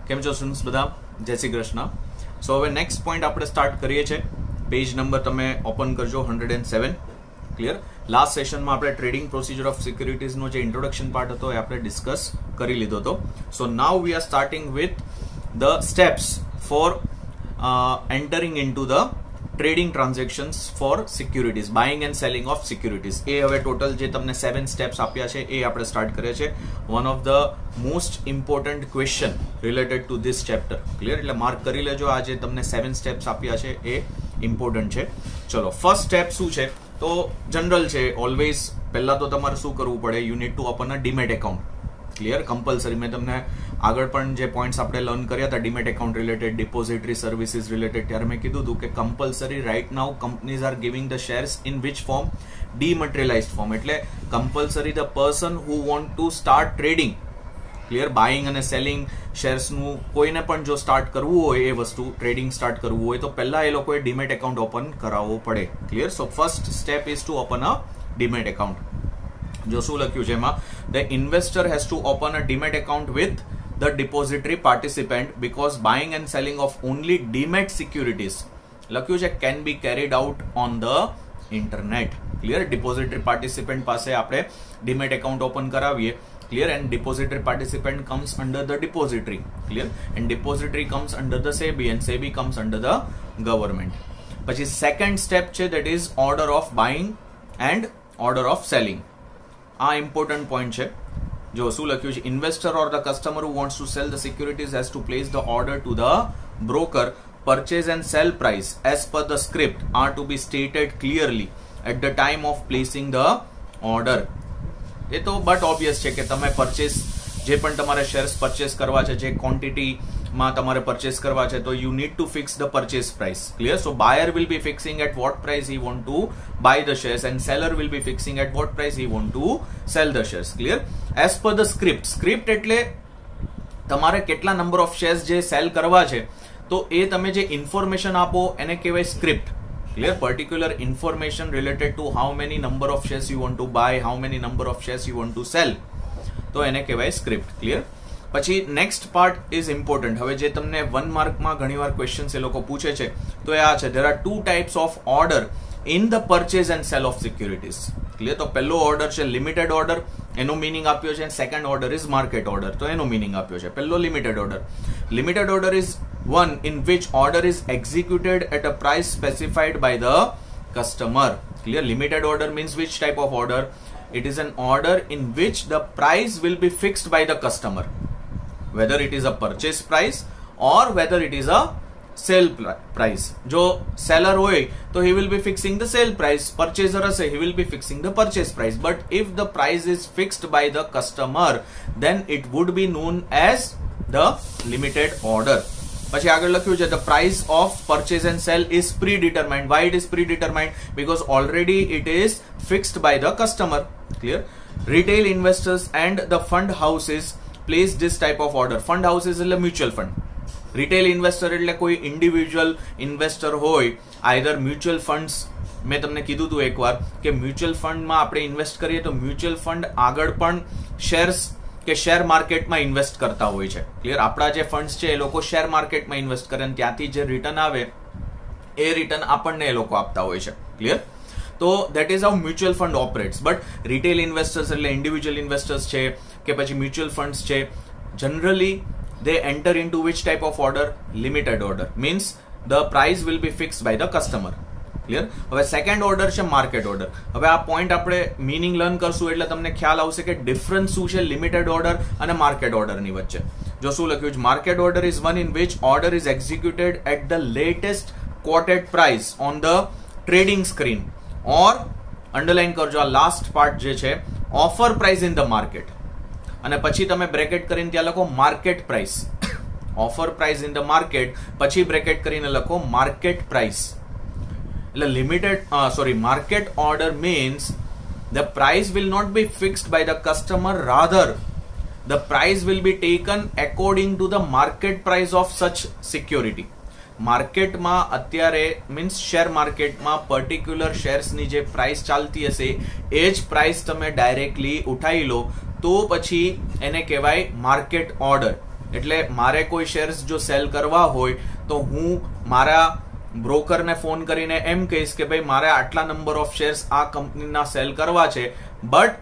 કેમ છો સ્ટુડન્ટ્સ બધા? જય શ્રી કૃષ્ણ. સો હવે નેક્સ્ટ પોઈન્ટ આપણે સ્ટાર્ટ કરીએ છીએ. પેજ નંબર તમે ઓપન કરજો 107. ક્લિયર? લાસ્ટ સેશનમાં આપણે ટ્રેડિંગ પ્રોસિજર ઓફ સિક્યુરિટીઝનો જે ઇન્ટ્રોડક્શન પાર્ટ હતો એ આપણે ડિસ્કસ કરી લીધો હતો. So now we are starting with the steps for entering into the trading transactions for securities, buying and selling of securities. એ હવે ટોટલ જે તમને 7 સ્ટેપ્સ આપ્યા છે એ આપણે સ્ટાર્ટ કરીએ છીએ. One of the most important question related to this chapter. Clear? એટલે માર્ક કરી લેજો, આ જે તમને 7 સ્ટેપ્સ આપ્યા છે એ ઇમ્પોર્ટન્ટ છે. ચલો, ફર્સ્ટ સ્ટેપ શું છે? તો જનરલ છે, ઓલવેઝ પહેલા તો તમારે શું કરવું પડે? You need to open a demat account. Clear? Compulsory. મેં તમને આગળ પણ જે પોઈન્ટ્સ આપણે લર્ન કર્યા હતા demat account related, depository services related, ત્યારે મેં કીધું હતું કે compulsory right now companies are giving the shares in which form? Dematerialized form. એટલે compulsory the person who want to start trading, clear, buying અને સેલિંગ શેર્સનું કોઈને પણ જો સ્ટાર્ટ કરવું હોય, એ વસ્તુ ટ્રેડિંગ સ્ટાર્ટ કરવું હોય તો પહેલા એ લોકોએ ડીમેટ એકાઉન્ટ ઓપન કરાવવો પડે. Clear? So first step is to open a demat account. જો શું લખ્યું છે એમાં? The investor has to open a demat account with the depository participant because buying and selling of only demat securities લખ્યું છે can be carried out on the internet. clear? depository participant પાસે આપણે demat account open કરાવીએ. clear? and depository participant comes under the depository. clear? and depository comes under the SEBI and SEBI comes under the government. પછી second step છે, that is order of buying and order of selling. આ important point છે. જો શું લખ્યું છે? Investor or the customer who wants to sell the securities has to place the order to the broker. Purchase and sale price as per the script are to be stated clearly at the time of placing the order. એ તો but obvious છે કે તમે purchase, જે પણ તમારે shares purchase કરવા છે, જે ક્વોન્ટિટીમાં તમારે પરચેસ કરવા છે, તો you need to fix the purchase price. Clear? So buyer will be fixing at what price he want to buy the shares and seller will be fixing at what price he want to sell the shares. Clear? As per the script. Script એટલે તમારે કેટલા number of shares જે sell કરવા છે, તો એ તમે જે information આપો એને કહેવાય script. Clear? Particular information related to how many number of shares you want to buy, how many number of shares you want to sell, તો એને કહેવાય સ્ક્રિપ્ટ. ક્લિયર? પછી નેક્સ્ટ પાર્ટ ઇઝ ઇમ્પોર્ટન્ટ. હવે જે તમને 1 માર્કમાં ઘણીવાર ક્વેશ્ચન્સ એ લોકો પૂછે છે, તો એ આ છે, there are 2 types of order in the purchase and sell of securities. Clear? તો પહેલો ઓર્ડર છે લિમિટેડ ઓર્ડર, એનો મીનિંગ આપ્યો છે. Second order is market order, તો એનો મીનિંગ આપ્યો છે. પહેલો limited order. Limited order is one in which order is executed at a price specified by the customer. Clear? Limited order means which type of order? It is an order in which the price will be fixed by the customer, whether it is a purchase price or whether it is a sale price. જો seller હોય તો he will be fixing the sale price, purchaser હશે he will be fixing the purchase price. But if the price is fixed by the customer, then it would be known as the limited order. પછી આગળ લખ્યું છે, the price of purchase and sell is predetermined. Why it is predetermined? Because already it is fixed by the customer. Clear? Retail investors and the fund houses place this type of order. Fund houses એટલે mutual fund. Retail investor એટલે કોઈ individual investor હોય, either mutual funds. મેં તમને કીધું હતું એકવાર કે મ્યુચ્યુઅલ ફંડમાં આપણે ઇન્વેસ્ટ કરીએ તો મ્યુચ્યુઅલ ફંડ આગળ પણ શેર્સ કે શેર માર્કેટમાં ઇન્વેસ્ટ કરતા હોય છે. ક્લિયર? આપણા જે ફંડ્સ છે એ લોકો શેર માર્કેટમાં ઇન્વેસ્ટ કરે અને ત્યાંથી જે રિટર્ન આવે એ રિટર્ન આપણને એ લોકો આપતા હોય છે. ક્લિયર? તો that is how mutual fund operates. But retail investors એટલે ઇન્ડિવિજ્યુઅલ ઇન્વેસ્ટર્સ છે કે પછી મ્યુચ્યુઅલ ફંડ્સ છે, generally they enter into which type of order? Limited order. Means the price will be fixed by the customer. Clear? હવે second order છે market order. હવે આ point આપણે મીનિંગ લર્ન કરશું એટલે તમને ખ્યાલ આવશે કે ડિફરન્સ શું છે લિમિટેડ ઓર્ડર અને માર્કેટ ઓર્ડરની વચ્ચે. જો શું લખ્યું છે? Market order is one in which order is executed at the latest quoted price on the trading screen, or underline કરજો આ લાસ્ટ પાર્ટ જે છે, offer price in the market. અને પછી તમે બ્રેકેટ કરીને ત્યાં લખો market price. Offer price in the market, પછી બ્રેકેટ કરીને લખો માર્કેટ પ્રાઇસ. એટલે market order means the price will not be fixed by the customer, rather the price will be taken according to the market price of such security. માર્કેટમાં અત્યારે means share માર્કેટમાં particular શેર્સની જે price ચાલતી હશે એ જ price તમે directly ઉઠાવી લો તો પછી એને કહેવાય માર્કેટ ઓર્ડર. એટલે મારે કોઈ શેર્સ જો સેલ કરવા હોય તો હું મારા બ્રોકરને ફોન કરીને એમ કહીશ કે ભાઈ મારે આટલા નંબર ઓફ શેર્સ આ કંપનીના સેલ કરવા છે, બટ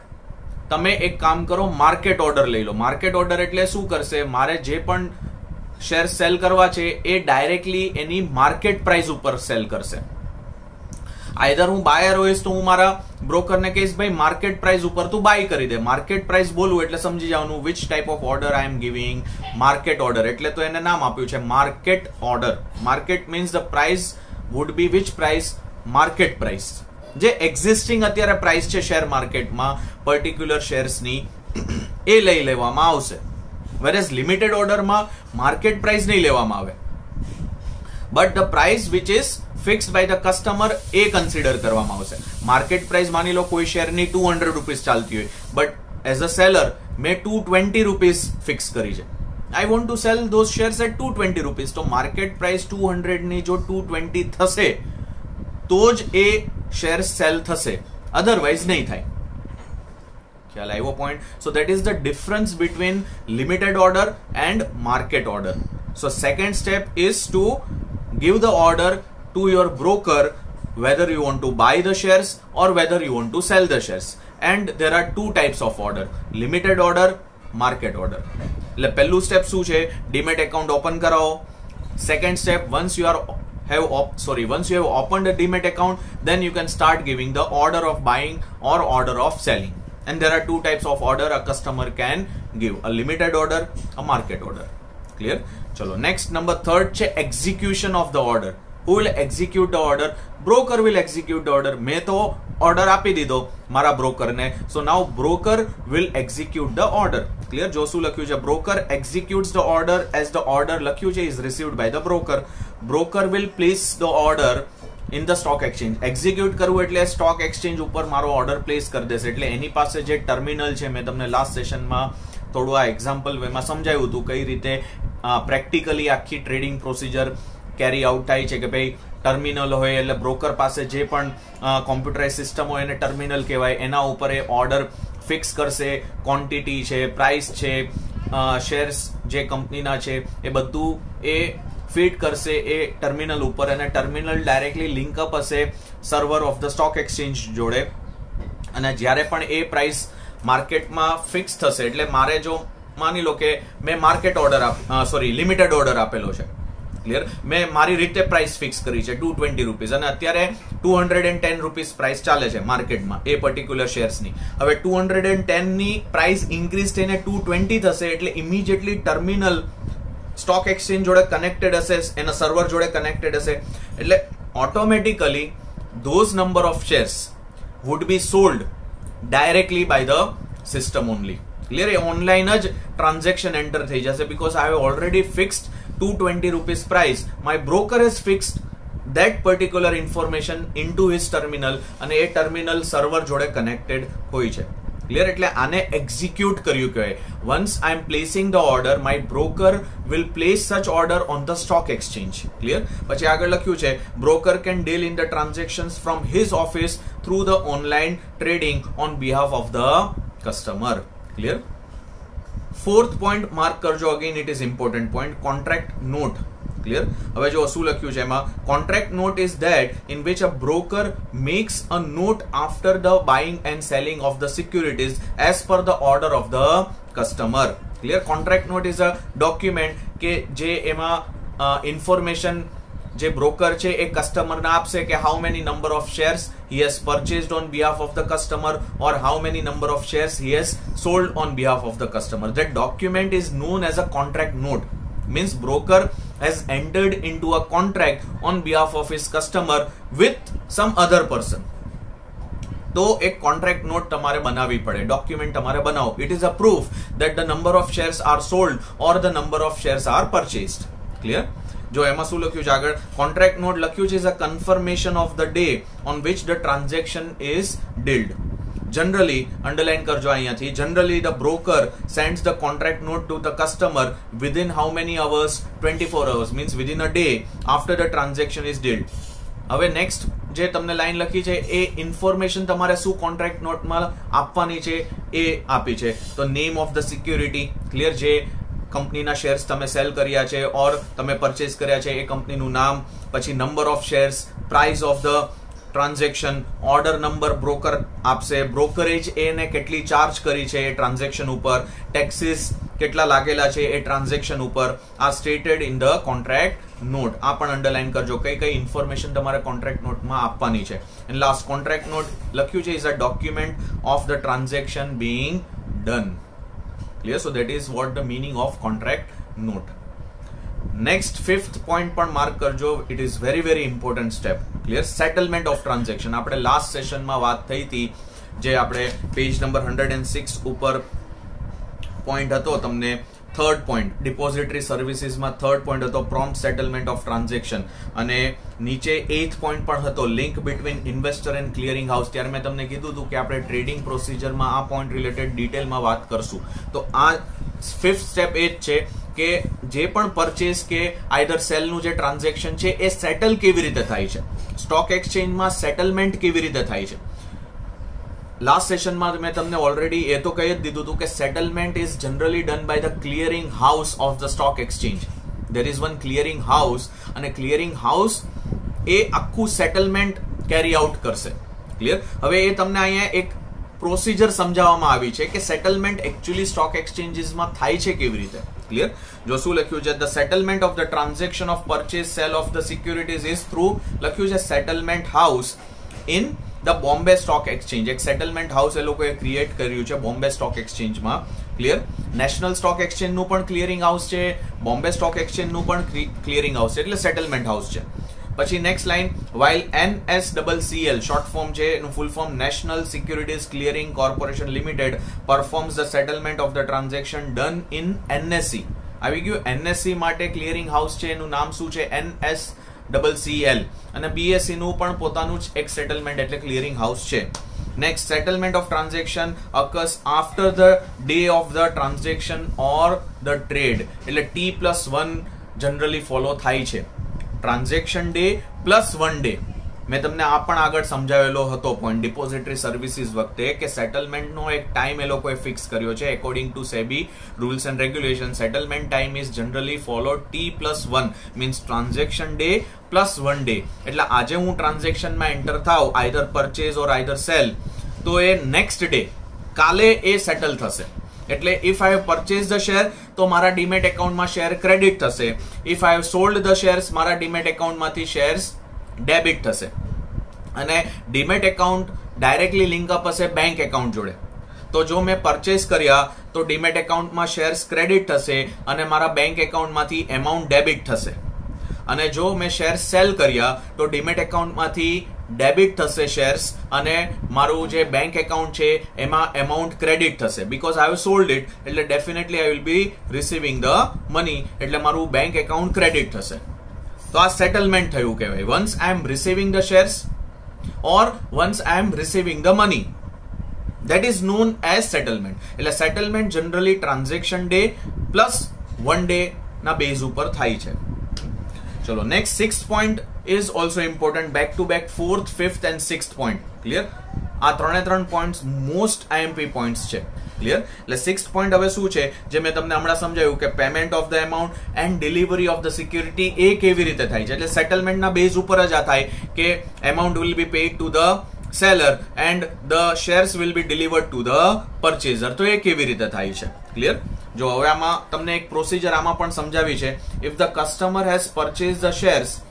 તમે એક કામ કરો, માર્કેટ ઓર્ડર લઈ લો. માર્કેટ ઓર્ડર એટલે શું કરશે, મારે જે પણ શેર સેલ કરવા છે એ ડાયરેક્ટલી એની માર્કેટ પ્રાઇસ ઉપર સેલ કરશે. આઈધર હું બાયર હોઈશ તો હું મારા બ્રોકરને કહીશ ભાઈ માર્કેટ પ્રાઇસ ઉપર તું બાય કરી દે. માર્કેટ પ્રાઇસ બોલવું એટલે સમજી જવાનું which type of order I am giving, market order. એટલે તો એને નામ આપ્યું છે market order. Market means the price would be which price, market price. જે એક્ઝિસ્ટિંગ અત્યારે પ્રાઇસ છે શેર માર્કેટમાં પર્ટિક્યુલર શેર્સની એ લઈ લેવામાં આવશે. વેરેઝ લિમિટેડ ઓર્ડરમાં માર્કેટ પ્રાઇસ નહીં લેવામાં આવે, but the price which is fixed by the customer એ કન્સિડર કરવામાં આવશે. માર્કેટ પ્રાઇસ માની લો કોઈ શેરની 200 રૂપીસ ચાલતી હોય, બટ એઝ અ સેલર મેં 220 રૂપીસ ફિક્સ કરી છે. I want to sell those shares at 220 rupees. તો માર્કેટ પ્રાઇસ 200 ની જો 220 થશે તો જ એ શેર સેલ થશે, અધરવાઇઝ નહીં થાય. ખ્યાલ આવ્યો point? So that is the difference between limited order and market order. So second step is to give the order to your broker whether you want to buy the shares or whether you want to sell the shares. And there are two types of order, limited order, market order. એટલે પહેલું step શું છે, demat account open કરાવો. Second step, once you have opened a demat account, then you can start giving the order of buying or order of selling. And there are two types of order a customer can give, a limited order, a market order. Clear? ચલો next number third છે execution of the order. Who will execute the order? Broker will execute the order. મેં તો order આપી દીધો મારા બ્રોકરને, સો નાઉ broker will execute the order. Clear? જો શું લખ્યું છે, broker executes the order as the order લખ્યું છે is received by the broker. Broker will place the order in the stock exchange. Execute કરવું એટલે સ્ટોક એક્સચેન્જ ઉપર મારો ઓર્ડર પ્લેસ કરી દેશે. એટલે એની પાસે જે ટર્મિનલ છે, મેં તમને લાસ્ટ સેશનમાં થોડું આ એક્ઝામ્પલ વેમાં સમજાવ્યું હતું કઈ રીતે પ્રેક્ટિકલી આખી ટ્રેડિંગ પ્રોસિજર કેરી આઉટ થાય છે. કે ભાઈ ટર્મિનલ હોય એટલે બ્રોકર પાસે જે પણ કોમ્પ્યુટરાઇઝ સિસ્ટમ હોય એને ટર્મિનલ કહેવાય. એના ઉપર એ ઓર્ડર ફિક્સ કરશે, ક્વોન્ટિટી છે, પ્રાઇસ છે, શેર્સ જે કંપનીના છે એ બધું એ ફીડ કરશે એ ટર્મિનલ ઉપર, અને ટર્મિનલ ડાયરેક્ટલી લિંકઅપ હશે server of the stock exchange જોડે. અને જ્યારે પણ એ પ્રાઇસ માર્કેટમાં ફિક્સ થશે, એટલે મારે જો માની લો કે મેં માર્કેટ ઓર્ડર લિમિટેડ ઓર્ડર આપેલો છે, ક્લિયર, મેં મારી રીતે પ્રાઇસ ફિક્સ કરી છે 220 રૂપીસ, અને અત્યારે 210 રૂપીસ પ્રાઇસ ચાલે છે માર્કેટમાં એ પર્ટિક્યુલર શેર્સની. હવે 210 ની પ્રાઇસ ઇન્ક્રીઝ થઈને 220 થશે, એટલે ઇમિડિયેટલી ટર્મિનલ સ્ટોક એક્સચેન્જ જોડે કનેક્ટેડ હશે, એના સર્વર જોડે કનેક્ટેડ હશે, એટલે automatically those number of shares would be sold directly by the system only. Clear? એ ઓનલાઈન જ ટ્રાન્ઝેક્શન એન્ટર થઈ જશે, because I have already fixed 220 rupees price. My broker has fixed that particular information into his terminal, અને એ terminal server જોડે connected હોય છે. Clear? એટલે આને એક્ઝિક્યુટ કર્યું કહેવાય. Once I am placing the order, my broker will place such order on the stock exchange. Clear? પછી આગળ લખ્યું છે broker can deal in the transactions from his office through the online trading on behalf of the customer. Clear? Fourth point mark કરજો, again it is important point, contract note. Clear? હવે જો શું લખ્યું છે એમાં, contract note is that in which a broker makes a note after the buying and selling of the securities as per the order of the customer. Clear? Contract note is a document કે જે એમાં information જે broker છે એ કસ્ટમરને આપશે કે how many number of shares he has purchased on behalf of the customer or how many number of shares he has sold on behalf of the customer. That document is known as a contract note. Means broker has entered into a contract on behalf of his customer with some other person. તો એક contract not તમારે બનાવવી પડે, document તમારે બનાવો. It is a proof that the number of shares are sold or the number of shares are purchased. Clear? જો એમાં શું લખ્યું છે આગળ, કોન્ટ્રાક્ટ નોટ લખ્યું છે is a confirmation of the day on which the transaction is dealt. Generally underline કરજો અહીંયાથી, generally the broker sends the contract note to the customer within how many hours, 24 hours, means within a day after the transaction is dealt. હવે next જે તમને line લખી છે એ information તમારે શું contract નોટમાં આપવાની છે એ આપી છે. તો name of the security, clear, જે કંપનીના શેર્સ તમે સેલ કર્યા છે ઓર તમે પરચેસ કર્યા છે, એ કંપનીનું નામ, પછી number of shares, price of the transaction, order number broker આપશે, બ્રોકરેજ એને કેટલી ચાર્જ કરી છે એ ટ્રાન્ઝેક્શન ઉપર, ટેક્સીસ કેટલા લાગેલા છે એ ટ્રાન્ઝેક્શન ઉપર, આ stated in the contract note. આ પણ અંડરલાઈન કરજો કઈ કઈ ઇન્ફોર્મેશન તમારે કોન્ટ્રાક્ટ નોટમાં આપવાની છે. એન્ડ લાસ્ટ, કોન્ટ્રાક્ટ નોટ લખ્યું છે is a document of the transaction being done. Clear? So that is what the meaning of contract note. Next 5th point પણ માર્ક કરજો. It is very very important step. Clear? Settlement of transaction. આપણે last સેશનમાં વાત થઈ હતી, જે આપણે page number 106 ઉપર પોઈન્ટ હતો, તમને થર્ડ પોઈન્ટ ડિપોઝિટરી સર્વિસીસમાં થર્ડ પોઈન્ટ હતો પ્રોમ્પ્ટ સેટલમેન્ટ ઓફ ટ્રાન્ઝેક્શન, અને નીચે 8th પોઈન્ટ પણ હતો link between investor and clearing house. ત્યારે મેં તમને કીધું હતું કે આપણે ટ્રેડિંગ પ્રોસિજરમાં આ પોઈન્ટ રિલેટેડ ડિટેલમાં વાત કરશું. તો આ 5th સ્ટેપ એ જ છે કે જે પણ પરચેસ કે આઈધર સેલનું જે ટ્રાન્ઝેક્શન છે એ સેટલ કેવી રીતે થાય છે, સ્ટોક એક્સચેન્જમાં સેટલમેન્ટ કેવી રીતે થાય છે. લાસ્ટ સેશનમાં મેં તમને ઓલરેડી એ તો કહી જ દીધું હતું કે settlement is generally done by the clearing house of the stock exchange. There is one clearing house, અને ક્લિયરિંગ હાઉસ એ આખું સેટલમેન્ટ કેરી આઉટ કરશે. ક્લિયર? હવે એ તમને અહીંયા એક પ્રોસિજર સમજાવવામાં આવી છે કે સેટલમેન્ટ એકચ્યુઅલી સ્ટોક એક્સચેન્જીસમાં થાય છે કેવી રીતે. ક્લિયર? જો શું લખ્યું છે, the settlement of the transaction of purchase sale of the securities is through, લખ્યું છે settlement house in the Bombay stock exchange. એક સેટલમેન્ટ હાઉસ એ લોકોએ ક્રિએટ કર્યું છે બોમ્બે સ્ટોક એક્સચેન્જમાં. ક્લિયર? નેશનલ સ્ટોક એક્સચેન્જનું પણ ક્લિયરિંગ હાઉસ છે, બોમ્બે સ્ટોક એક્સચેન્જનું પણ ક્લિયરિંગ હાઉસ છે, એટલે સેટલમેન્ટ હાઉસ છે. પછી next line, while NSCCL short form છે, એનું full form national securities clearing corporation limited performs the settlement of the transaction done in NSE. આવી ગયું. NSE માટે ક્લિયરિંગ હાઉસ છે, એનું નામ શું છે? NSCCL. અને BSE નું પણ પોતાનું જ એક સેટલમેન્ટ એટલે ક્લિયરિંગ હાઉસ છે. Next, settlement of transaction occurs after the day of the transaction or the trade. એટલે T+1 જનરલી ફોલો થાય છે. Transaction day +1 day. મેં તમને આ પણ આગળ સમજાવેલો હતો પોઈન્ટ ડિપોઝિટરી સર્વિસીસ વખતે કે સેટલમેન્ટનો એક ટાઈમ એ લોકોએ ફિક્સ કર્યો છે according to SEBI rules and regulation. Settlement time is generally follow T+1 means transaction day +1 day. એટલે આજે હું ટ્રાન્ઝેક્શનમાં એન્ટર થાવ આઈધર પરચેઝ ઓર આઈધર સેલ, તો એ નેક્સ્ટ ડે કાલે એ સેટલ થશે. એટલે if I have purchase the share તો મારા ડીમેટ એકાઉન્ટમાં શેર ક્રેડિટ થશે. If I have sold the shares મારા ડીમેટ એકાઉન્ટમાંથી શેર્સ ડેબિટ થશે. અને demat account directly link up હશે બેંક એકાઉન્ટ જોડે. તો જો મેં પરચેસ કર્યા તો ડીમેટ એકાઉન્ટમાં શેર્સ ક્રેડિટ થશે અને મારા બેંક એકાઉન્ટમાંથી એમાઉન્ટ ડેબિટ થશે. અને જો મેં શેર સેલ કર્યા તો ડીમેટ એકાઉન્ટમાંથી ડેબિટ થશે શેર્સ, અને મારું જે બેંક એકાઉન્ટ છે એમાં એમાઉન્ટ ક્રેડિટ થશે. Because I have sold it, એટલે definitely I will be receiving the money, એટલે મારું બેંક એકાઉન્ટ ક્રેડિટ થશે. તો આ સેટલમેન્ટ થયું કહેવાય. Once I am receiving the shares or once I am receiving the money, that is known as settlement. એટલે settlement generally transaction day +1 day ના બેઝ ઉપર થાય છે. ચલો next 6th point is also important. back to back 4th, 5th and 6th point. clear? આ ત્રણ points most IMP points છે. ક્લિયર? એટલે 6th point હવે શું છે, જે મેં તમને હમણાં સમજાવ્યું કે payment of the amount and delivery of the security એ કેવી રીતે થાય છે. એટલે સેટલમેન્ટના બેઝ ઉપર જ આ થાય કે amount will be pad to the seller and the shares will be delivered to the purchaser. તો એ કેવી રીતે થાય છે. ક્લિયર? જો હવે આમાં તમને એક પ્રોસિજર આમાં પણ સમજાવી છે. If the customer has purchase the shares,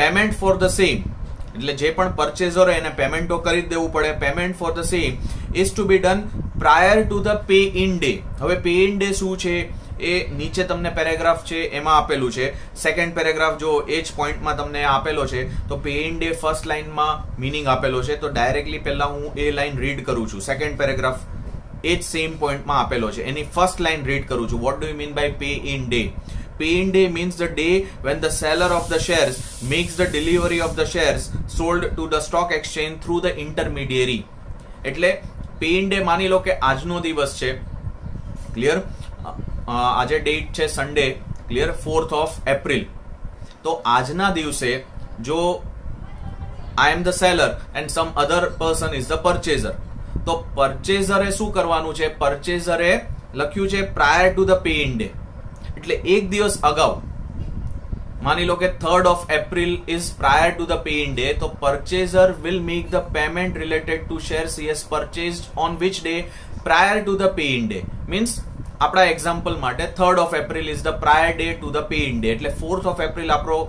payment for the same, એટલે જે પણ પરચેઝર એને પેમેન્ટ તો કરી જ દેવું પડે. Payment for the same is to be done prior to the pay in day. હવે પે ઇન ડે શું છે એ નીચે તમને પેરેગ્રાફ છે એમાં આપેલું છે. સેકન્ડ પેરેગ્રાફ જો એ જ પોઈન્ટમાં તમને આપેલો છે. તો પે ઇન ડે ફર્સ્ટ લાઈનમાં મિનિંગ આપેલો છે. તો ડાયરેક્ટલી પહેલા હું એ લાઈન રીડ કરું છું. સેકન્ડ પેરેગ્રાફ એ જ સેમ પોઈન્ટમાં આપેલો છે, એની ફર્સ્ટ લાઈન રીડ કરું છું. What do you mean by pay in day? Pay in day means the day when the seller of the shares makes the delivery of the shares sold to the stock exchange through the intermediary. એટલે pay in day માની લો કે આજનો દિવસ છે. Clear? આજે date છે Sunday. Clear? 4th of April. તો આજના દિવસે જો I am the seller and some other person is the purchaser, તો પરચેઝરે શું કરવાનું છે? પરચેઝરે લખ્યું છે prior to the pay in day. એટલે એક દિવસ અગાઉ માની લો કે 3rd of April is prior to the pay-in day, તો purchaser will make the payment related to shares he has purchased on which day prior to the pay-in day. Means આપણા example માટે 3rd of April is the prior day to the pay-in day, એટલે 4th of April આપણો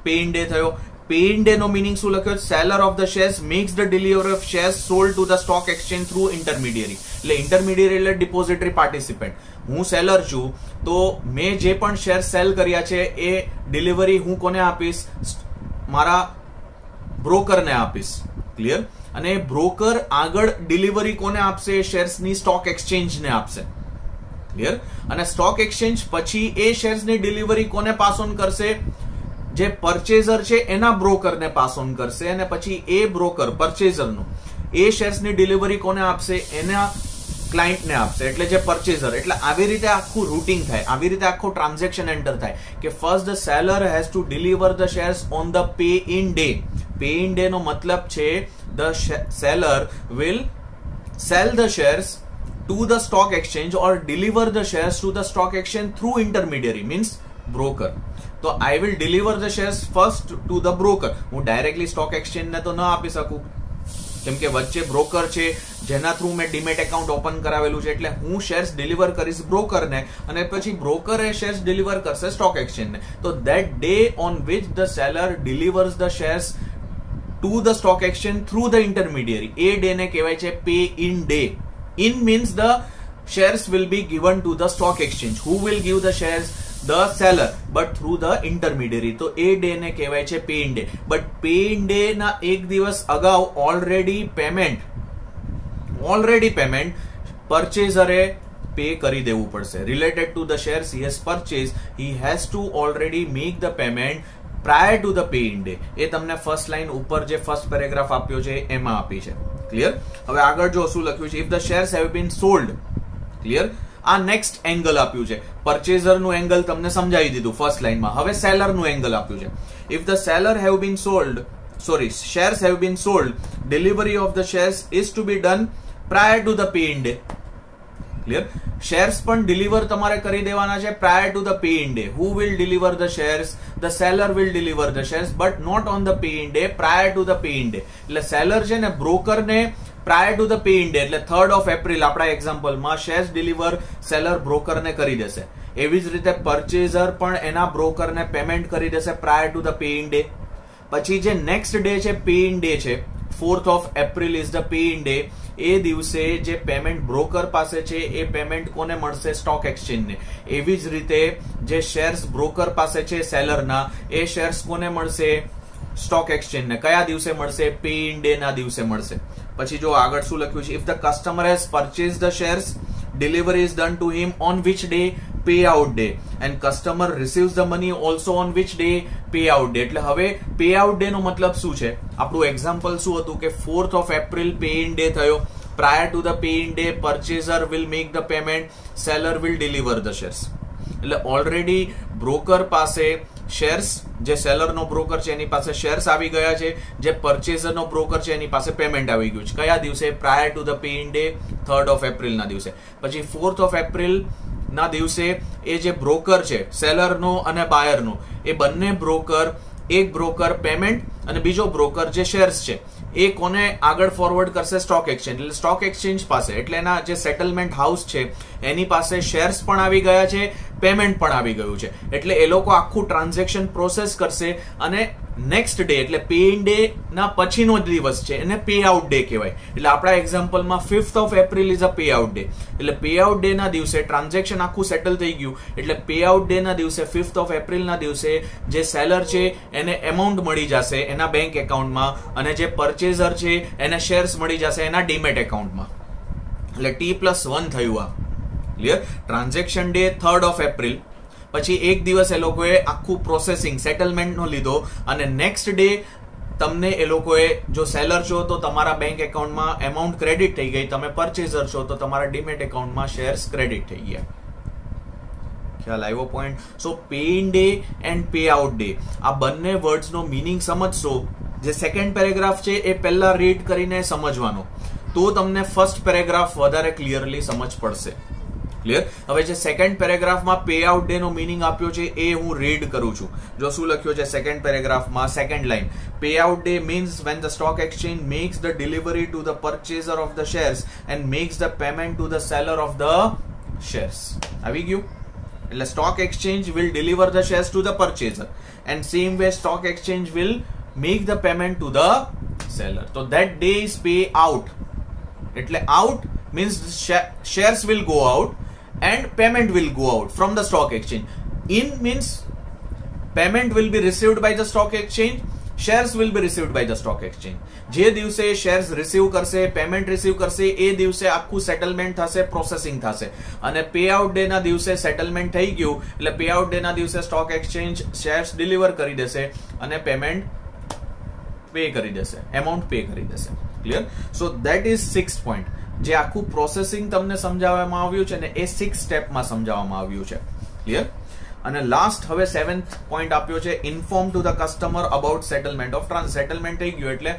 pay-in day થયો. Pay-in day નો meaning શું લખ્યો? Seller of the shares makes the delivery of shares sold to the stock exchange through intermediary. એટલે intermediary એટલે depository participant. હું seller છું તો મેં જે પણ શેર સેલ કર્યા છે એ ડિલિવરી હું કોને આપીશ? મારા બ્રોકરને આપીશ. ક્લિયર? અને બ્રોકર આગળ ડિલિવરી કોને આપશે? શેર્સની સ્ટોક એક્સચેન્જને આપશે. ક્લિયર? અને સ્ટોક એક્સચેન્જ પછી એ શેર્સની ડિલિવરી કોને પાસ ઓન કરશે? જે પરચેઝર છે એના બ્રોકરને પાસ ઓન કરશે, અને પછી એ બ્રોકર પરચેઝરનો એ શેર્સની ડિલિવરી કોને આપશે? એના ક્લાયન્ટને આપશે, એટલે જે પરચેઝર. એટલે આવી રીતે આખું રૂટિંગ થાય, આવી રીતે આખું ટ્રાન્ઝેક્શન એન્ટર થાય કે first the seller has to deliver the shares on the pay in day. Pay in day નો મતલબ છે the seller will sell the shares to the stock exchange or deliver the shares to the stock exchange through intermediary means broker. તો I will deliver the shares first to the broker. હું directly stock એક્સચેન્જને તો ન આપી શકું, કેમ કે વચ્ચે બ્રોકર છે જેના થ્રુ મેં ડીમેટ એકાઉન્ટ ઓપન કરાવેલું છે. એટલે હું શેર્સ ડિલિવર કરીશ બ્રોકરને, અને પછી બ્રોકરે શેર્સ ડિલિવર કરશે સ્ટોક એક્સચેન્જને. તો that day on which the seller delivers the shares to the stock exchange through the intermediary, એ ડે ને કહેવાય છે pay in day. In means the shares will be given to the stock exchange. Who will give the shares? The seller, but through the intermediary. તો એ day ને કહેવાય છે pay in day. But pay in day ના એક દિવસ અગાઉ already payment પરચેઝરે pay કરી દેવું પડશે. Related to the shares he has purchase, he has to already make the payment prior to the pay in day. એ તમને ફર્સ્ટ લાઈન ઉપર જે ફર્સ્ટ પેરેગ્રાફ આપ્યો છે એમાં આપી છે. ક્લિયર? હવે આગળ જો શું લખ્યું છે? If the shares have been sold. Clear? આ નેક્સ્ટ એંગલ આપ્યું છે. પરચેઝર નું એંગલ તમને સમજાવી દીધું ફર્સ્ટ લાઈનમાં. હવે સેલર નું એંગલ આપ્યું છે. If the seller have been sold, shares have been sold, delivery of the shares is to be done prior to the pay in day. Clear? Shares પણ ડિલિવર તમારે કરી દેવાના છે prior to the pay in day. Who will deliver the shares? The seller will deliver the shares, but not on the pay in day, prior to the pay in day. એટલે seller છે ને broker ને prior to the pay in day, એટલે 3rd of April આપણા એક્ઝામ્પલમાં shares deliver seller બ્રોકરને કરી દેશે. એવી જ રીતે પરચેઝર પણ એના બ્રોકરને પેમેન્ટ કરી દેશે prior to the pay in day. પછી જે નેક્સ્ટ ડે છે પે ઇન ડે છે, 4th of April is the pay in day. એ દિવસે જે પેમેન્ટ બ્રોકર પાસે છે એ પેમેન્ટ કોને મળશે? સ્ટોક એક્સચેન્જને. એવી જ રીતે જે શેર્સ બ્રોકર પાસે છે સેલરના, એ શેર્સ કોને મળશે? સ્ટોક એક્સચેન્જને. કયા દિવસે મળશે? પે ઇન ડે ના દિવસે મળશે. પછી જો આગળ શું લખ્યું છે? If the customer has purchase the shares, delivery is done to him on which day? Payout day. And customer receives the money also on which day? Payout day. એટલે હવે payout day નો મતલબ શું છે? આપણું એક્ઝામ્પલ શું હતું કે 4th of April pay in day થયો. Prior to the pay in day, purchaser will make the payment, seller will deliver the shares. એટલે ઓલરેડી બ્રોકર પાસે શેર્સ, જે સેલરનો બ્રોકર છે એની પાસે શેર્સ આવી ગયા છે, જે પરચેઝરનો બ્રોકર છે એની પાસે પેમેન્ટ આવી ગયું છે. કયા દિવસે? Prior to the pay in day, 3rd of April ના દિવસે. પછી 4th of April ના દિવસે એ જે બ્રોકર છે સેલરનો અને બાયરનો, એ બંને બ્રોકર, એક બ્રોકર પેમેન્ટ અને બીજો બ્રોકર જે શેર્સ છે એ કોને આગળ ફોરવર્ડ કરશે? Stock exchange. એટલે સ્ટોક એક્સચેન્જ પાસે, એટલે એના જે સેટલમેન્ટ હાઉસ છે એની પાસે શેર્સ પણ આવી ગયા છે, પેમેન્ટ પણ આવી ગયું છે. એટલે એ લોકો આખું ટ્રાન્ઝેક્શન પ્રોસેસ કરશે અને નેક્સ્ટ ડે એટલે પે ઇન ડે ના પછીનો દિવસ છે એને પે આઉટ ડે કહેવાય. એટલે આપણા એક્ઝામ્પલમાં 5th of April is a pay out day. એટલે પે આઉટ ડે ના દિવસે ટ્રાન્ઝેક્શન આખું સેટલ થઈ ગયું. એટલે પે આઉટ ડે ના દિવસે 5th of April ના દિવસે જે સેલર છે એને એમાઉન્ટ મળી જશે એના બેંક એકાઉન્ટમાં, અને જે પરચેઝર છે એને શેર્સ મળી જશે એના ડીમેટ એકાઉન્ટમાં. એટલે T+1 થયું આ. Clear? Transaction day 3rd of April, પછી એક દિવસ એ લોકોએ આખું પ્રોસેસિંગ સેટલમેન્ટનો લીધો, અને નેક્સ્ટ ડે તમને એ લોકોએ, જો સેલર છો તો તમારા બેંક એકાઉન્ટમાં એમાઉન્ટ ક્રેડિટ થઈ ગઈ, તમે પરચેઝર છો તો તમારા ડીમેટ એકાઉન્ટમાં શેર્સ ક્રેડિટ થઈ ગયા. ખ્યાલ આવ્યો point? So pay in day and pay out day, આ બંને વર્ડ્સનો મિનિંગ સમજશો. જે સેકન્ડ પેરેગ્રાફ છે એ પહેલા રીડ કરીને સમજવાનો, તો તમને ફર્સ્ટ પેરેગ્રાફ વધારે ક્લિયરલી સમજ પડશે. ક્લિયર. હવે જે સેકન્ડ પેરેગ્રાફમાં પે આઉટ ડે નો મીનિંગ આપ્યો છે એ હું રીડ કરું છું. જો શું લખ્યો છે સેકન્ડ પેરેગ્રાફમાં, second line, pay out day means when the stock exchange makes the delivery to the purchaser of the shares and makes the payment to the seller of the shares. આવી ગયું. એટલે stock exchange will deliver the shares to the purchaser and same way stock exchange will make the payment to the seller. So that day is pay out. એટલે out means shares will go out and payment will go out from the stock exchange. In means payment will be received by the stock exchange, shares will be received by the stock exchange. જે દિવસે shares receive કરશે, payment receive કરશે, એ દિવસે આખું settlement થશે, processing થશે. અને pay out day ના દિવસે સેટલમેન્ટ થઈ ગયું એટલે પે આઉટ ડે ના દિવસે સ્ટોક એક્સચેન્જ શેર્સ ડિલિવર કરી દેશે અને પેમેન્ટ પે કરી દેશે, એમાઉન્ટ પે કરી દેશે. Clear. So that is 6th point. જે આખું પ્રોસેસિંગ તમને સમજાવવામાં આવ્યું છે ને એ 6 સ્ટેપમાં સમજાવવામાં આવ્યું છે. ક્લિયર. અને લાસ્ટ હવે 7th પોઈન્ટ આપ્યો છે, inform to the customer about settlement of settlement થઈ ગયું એટલે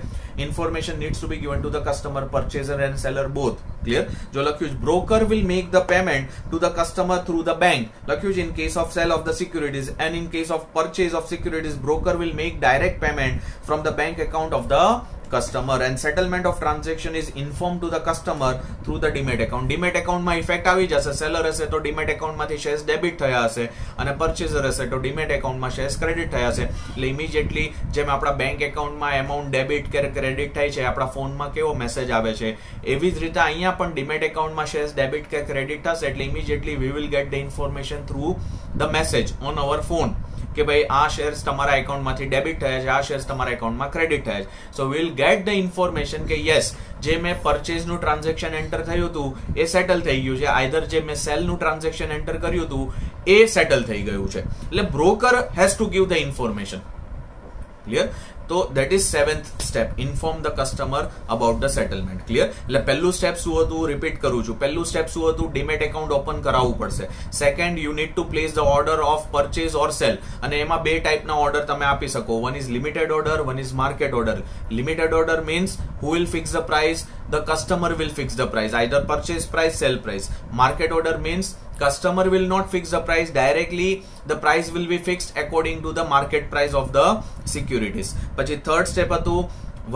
information needs to be given to the customer, purchaser and seller both. Clear. જો લખ્યું છે broker will make the payment to the customer through the bank, લખ્યું છે in case of sale of the securities and in case of purchase of securities broker will make direct payment from the bank account of the customer and settlement of transaction is informed to the customer through the demat account. demat account માં effect આવી જશે. Seller હશે તો demat account માંથી shares debit થયા હશે અને પરચેઝર હશે તો demat account માં શેર્સ ક્રેડિટ થયા હશે. એટલે ઇમિડિયેટલી જેમ આપણા બેંક એકાઉન્ટમાં એમાઉન્ટ ડેબિટ કે ક્રેડિટ થાય છે, આપણા ફોનમાં કેવો મેસેજ આવે છે, એવી જ રીતે અહીંયા પણ demat એકાઉન્ટમાં શેર્સ ડેબિટ કે ક્રેડિટ થશે એટલે immediately we will get the information through the message on our phone કે ભાઈ આ શેર્સ તમારા એકાઉન્ટમાંથી ડેબિટ થયા છે, આ શેર્સ તમારા એકાઉન્ટમાં ક્રેડિટ થયા છે. સો વીલ ગેટ ધ ઇન્ફોર્મેશન કે યસ જે મેં પરચેઝનું ટ્રાન્ઝેક્શન એન્ટર થયું હતું એ સેટલ થઈ ગયું છે, આઈધર જે મેં સેલનું ટ્રાન્ઝેક્શન એન્ટર કર્યું હતું એ સેટલ થઈ ગયું છે. એટલે broker has to give the information. Clear. તો that is 7th step, inform the customer about the settlement. Clear. એટલે પહેલું સ્ટેપ શું હતું, રિપીટ કરું છું. પહેલું સ્ટેપ શું હતું, ડીમેટ એકાઉન્ટ ઓપન કરાવવું પડશે. Second, you need two place the order of purchase or cell. અને એમાં બે ટાઈપના ઓર્ડર તમે આપી શકો. One is limited order, one is market order. Limited order means who will fix the price, the customer will fix the price, either purchase price, sell price. Market order means customer will not fix the price directly, the price will be fixed according to the market price of the securities. પછી third step હતું,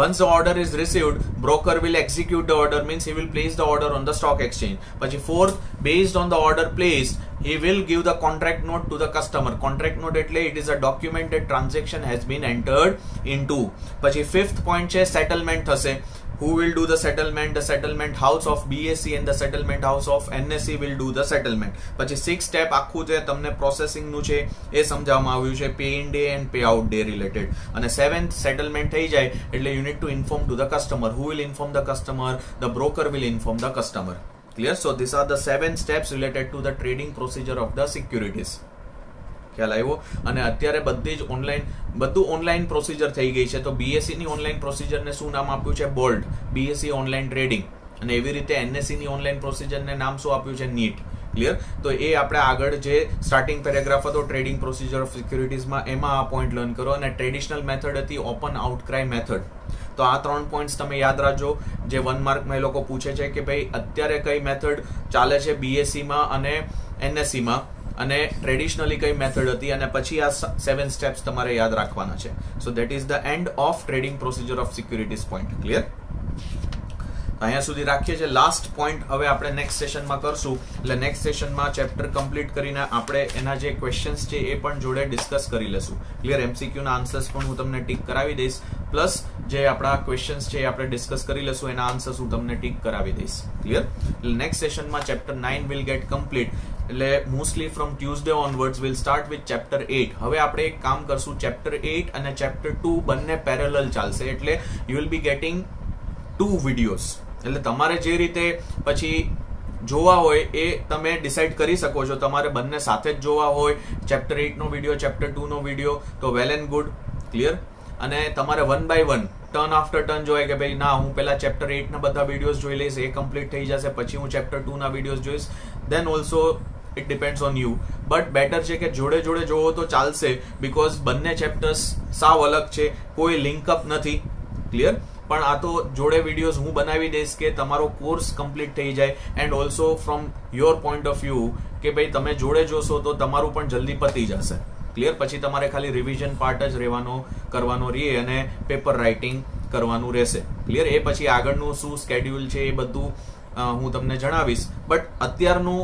once the order is received, broker will execute the order, means he will place the order on the stock exchange. પછી fourth, based on the order placed, he will give the contract note to the customer. Contract note એટલે it is a document that transaction has been entered into. પછી fifth point છે settlement થશે. Who will do the settlement? The settlement house of BSE and the settlement house of NSE will do the settlement. પછી 6 step આખું જે તમને processing નું છે એ સમજાવવામાં આવ્યું છે, pay in day and pay out day related. અને 7th સેટલમેન્ટ થઈ જાય એટલે you need two inform to the customer. Who will inform the customer? The broker will inform the customer. Clear? So these are the 7 steps related to the trading procedure of the securities. ખ્યાલ આવ્યો. અને અત્યારે બધી જ બધું online procedure થઈ ગઈ છે. તો બીએસસી ની ઓનલાઈન પ્રોસિજરને શું નામ આપ્યું છે, બોલ્ટ, બીએસસી ઓનલાઈન ટ્રેડિંગ. અને એવી રીતે એનએસસી ની ઓનલાઈન પ્રોસિજરને નામ શું આપ્યું છે, નીટ. ક્લિયર. તો એ આપણે આગળ જે સ્ટાર્ટિંગ પેરેગ્રાફ હતો ટ્રેડિંગ પ્રોસિજર ઓફ સિક્યુરિટીઝમાં એમાં આ પોઈન્ટ લર્ન કરો. અને ટ્રેડિશનલ મેથડ હતી ઓપન આઉટક્રાય મેથડ. તો આ 3 પોઈન્ટ્સ તમે યાદ રાખજો. જે 1 માર્કમાં એ લોકો પૂછે છે કે ભાઈ અત્યારે કઈ મેથડ ચાલે છે બીએસસીમાં અને એનએસસીમાં, અને ટ્રેડિશનલી કઈ મેથડ હતી, અને પછી આ 7 સ્ટેપ્સ તમારે યાદ રાખવાના છે. So that is the end of trading procedure of securities point. Clear. અહીંયા સુધી રાખીએ છીએ. લાસ્ટ પોઈન્ટ હવે આપણે નેક્સ્ટ સેશનમાં કરશું. એટલે નેક્સ્ટ સેશનમાં ચેપ્ટર કમ્પ્લીટ કરીને આપણે એના જે ક્વેશ્ચન્સ છે એ પણ જોડે ડિસ્કસ કરી લેશું. ક્લિયર. એમસીક્યુ ના આન્સર્સ પણ હું તમને ટીક કરાવી દઈશ, પ્લસ જે આપણા ક્વેશ્ચન્સ છે એ આપણે ડિસ્કસ કરી લેશું, એના આન્સર્સ હું તમને ટીક કરાવી દઈશ. ક્લિયર. એટલે નેક્સ્ટ સેશનમાં ચેપ્ટર 9 વિલ ગેટ કમ્પ્લીટ. એટલે mostly from Tuesday onwards will start with chapter 8. હવે આપણે એક કામ કરશું, ચેપ્ટર 8 અને ચેપ્ટર 2 બંને પેરેલલ ચાલશે. એટલે you will be gating 2 videos. એટલે તમારે જે રીતે પછી જોવા હોય એ તમે ડિસાઈડ કરી શકો છો. તમારે બંને સાથે જ જોવા હોય, ચેપ્ટર 8 નો વિડીયો, ચેપ્ટર 2 નો વિડીયો, તો વેલ એન્ડ ગુડ. ક્લિયર. અને તમારે 1 બાય 1 ટર્ન આફ્ટર ટર્ન જોવાય કે ભાઈ ના હું પેલા ચેપ્ટર 8 ના બધા વિડીયોઝ જોઈ લઈશ, એ કમ્પ્લીટ થઈ જશે, પછી હું ચેપ્ટર 2 ના વિડીયોઝ જોઈશ. Then also it depends on you. But better છે કે જોડે જોડે જોવો તો ચાલશે, બીકોઝ બંને ચેપ્ટર્સ સાવ અલગ છે, કોઈ લિંકઅપ નથી. ક્લિયર. પણ આ તો જોડે વિડીયોઝ હું બનાવી દઈશ કે તમારો કોર્સ કમ્પ્લીટ થઈ જાય, and also from your point of view કે ભાઈ તમે જોડે જોશો તો તમારું પણ જલ્દી પતી જશે. ક્લિયર? પછી તમારે ખાલી રિવિઝન પાર્ટ જ કરવાનો રહે અને પેપર રાઇટિંગ કરવાનું રહેશે. ક્લિયર? એ પછી આગળનું શું સ્કેડ્યુલ છે એ બધું હું તમને જણાવીશ. બટ અત્યારનું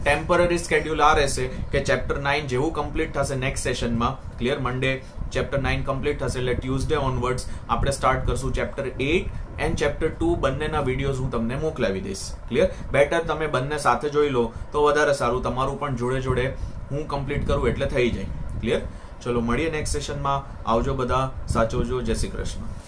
ટેમ્પરરી સ્કેડ્યુલ આ રહેશે કે ચેપ્ટર 9 જેવું કમ્પ્લીટ થશે નેક્સ્ટ સેશનમાં, ક્લિયર, મંડે ચેપ્ટર 9 કમ્પ્લીટ થશે એટલે ટ્યુઝડે ઓનવર્ડ્સ આપણે સ્ટાર્ટ કરશું ચેપ્ટર 8 એન્ડ ચેપ્ટર 2. બંનેના વિડીયોઝ હું તમને મોકલાવી દઈશ. ક્લિયર? બેટર તમે બંને સાથે જોઈ લો તો વધારે સારું, તમારું પણ જોડે જોડે હું કમ્પ્લીટ કરું એટલે થઈ જાય. ક્લિયર? ચલો મળીએ નેક્સ્ટ સેશનમાં. આવજો બધા, સાચવજો. જય શ્રી કૃષ્ણ.